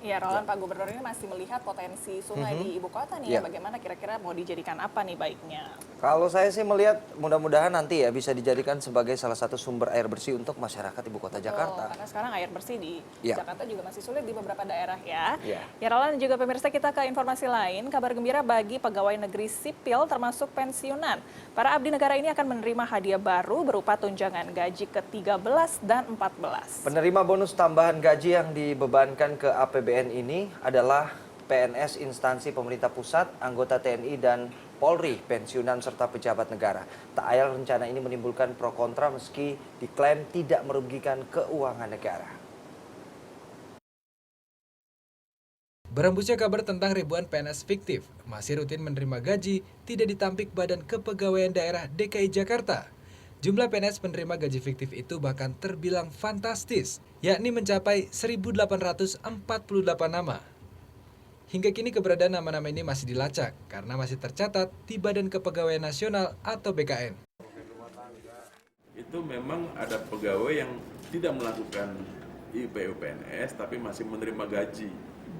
Ya, Roland, Pak Gubernur ini masih melihat potensi sungai di ibu kota nih ya. Bagaimana kira-kira mau dijadikan apa nih baiknya? Kalau saya sih melihat mudah-mudahan nanti ya bisa dijadikan sebagai salah satu sumber air bersih untuk masyarakat ibu kota Jakarta. Karena sekarang air bersih di Ya. Jakarta juga masih sulit di beberapa daerah ya. Ya. Ya, Roland, juga pemirsa, kita ke informasi lain. Kabar gembira bagi pegawai negeri sipil termasuk pensiunan. Para abdi negara ini akan menerima hadiah baru berupa tunjangan gaji ke-13 dan 14. Penerima bonus tambahan gaji yang dibebankan ke APBN ini adalah PNS instansi pemerintah pusat, anggota TNI dan Polri, pensiunan serta pejabat negara. Tak ayal rencana ini menimbulkan pro kontra meski diklaim tidak merugikan keuangan negara. Berembusnya kabar tentang ribuan PNS fiktif masih rutin menerima gaji tidak ditampik Badan Kepegawaian Daerah DKI Jakarta. Jumlah PNS penerima gaji fiktif itu bahkan terbilang fantastis, yakni mencapai 1.848 nama. Hingga kini keberadaan nama-nama ini masih dilacak karena masih tercatat di Badan Kepegawaian Nasional atau BKN. Itu memang ada pegawai yang tidak melakukan IPU PNS tapi masih menerima gaji.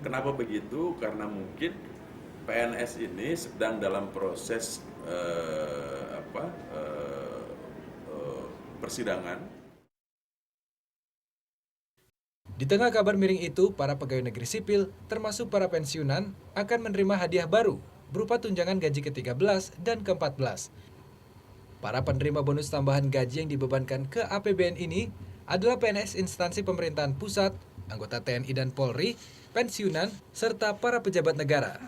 Kenapa begitu? Karena mungkin PNS ini sedang dalam proses persidangan. Di tengah kabar miring itu, para pegawai negeri sipil, termasuk para pensiunan, akan menerima hadiah baru berupa tunjangan gaji ke-13 dan ke-14. Para penerima bonus tambahan gaji yang dibebankan ke APBN ini adalah PNS instansi pemerintahan pusat, anggota TNI dan Polri, pensiunan, serta para pejabat negara.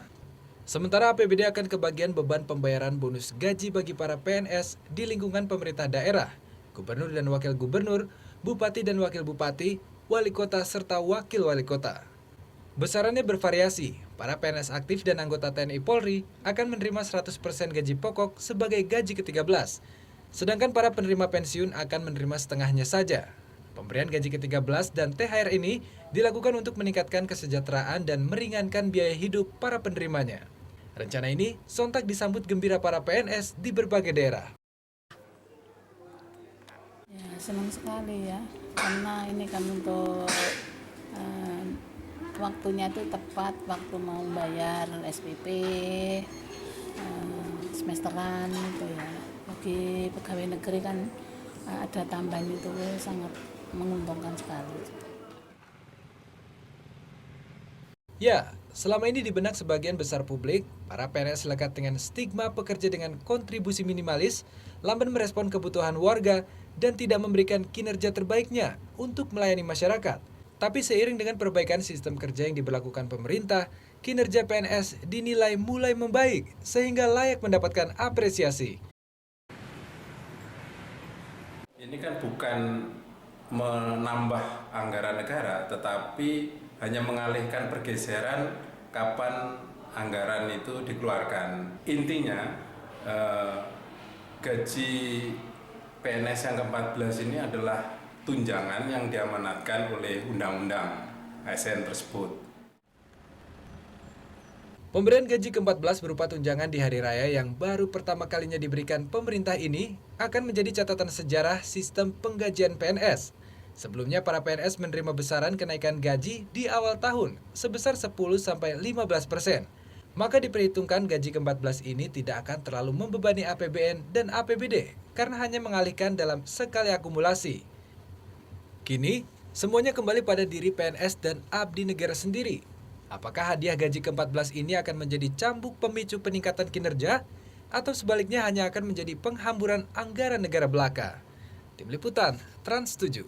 Sementara APBD akan kebagian beban pembayaran bonus gaji bagi para PNS di lingkungan pemerintah daerah, gubernur dan wakil gubernur, bupati dan wakil bupati, wali kota serta wakil wali kota. Besarannya bervariasi. Para PNS aktif dan anggota TNI Polri akan menerima 100% gaji pokok sebagai gaji ke-13. Sedangkan para penerima pensiun akan menerima setengahnya saja. Pemberian gaji ke-13 dan THR ini dilakukan untuk meningkatkan kesejahteraan dan meringankan biaya hidup para penerimanya. Rencana ini sontak disambut gembira para PNS di berbagai daerah. Ya, senang sekali ya, karena ini kan untuk waktunya itu tepat waktu mau bayar SPP semesteran itu ya. Bagi pegawai negeri kan ada tambahan itu sangat menguntungkan sekali. Ya, selama ini di benak sebagian besar publik, para PNS lekat dengan stigma pekerja dengan kontribusi minimalis, lamban merespon kebutuhan warga, dan tidak memberikan kinerja terbaiknya untuk melayani masyarakat. Tapi seiring dengan perbaikan sistem kerja yang diberlakukan pemerintah, kinerja PNS dinilai mulai membaik, sehingga layak mendapatkan apresiasi. Ini kan bukan menambah anggaran negara, tetapi hanya mengalihkan pergeseran kapan anggaran itu dikeluarkan. Intinya gaji PNS yang ke-14 ini adalah tunjangan yang diamanatkan oleh Undang-Undang ASN tersebut. Pemberian gaji ke-14 berupa tunjangan di hari raya yang baru pertama kalinya diberikan pemerintah ini akan menjadi catatan sejarah sistem penggajian PNS. Sebelumnya para PNS menerima besaran kenaikan gaji di awal tahun sebesar 10-15%. Maka diperhitungkan gaji ke-14 ini tidak akan terlalu membebani APBN dan APBD karena hanya mengalihkan dalam sekali akumulasi. Kini, semuanya kembali pada diri PNS dan abdi negara sendiri. Apakah hadiah gaji ke-14 ini akan menjadi cambuk pemicu peningkatan kinerja atau sebaliknya hanya akan menjadi penghamburan anggaran negara belaka? Tim Liputan, Trans 7.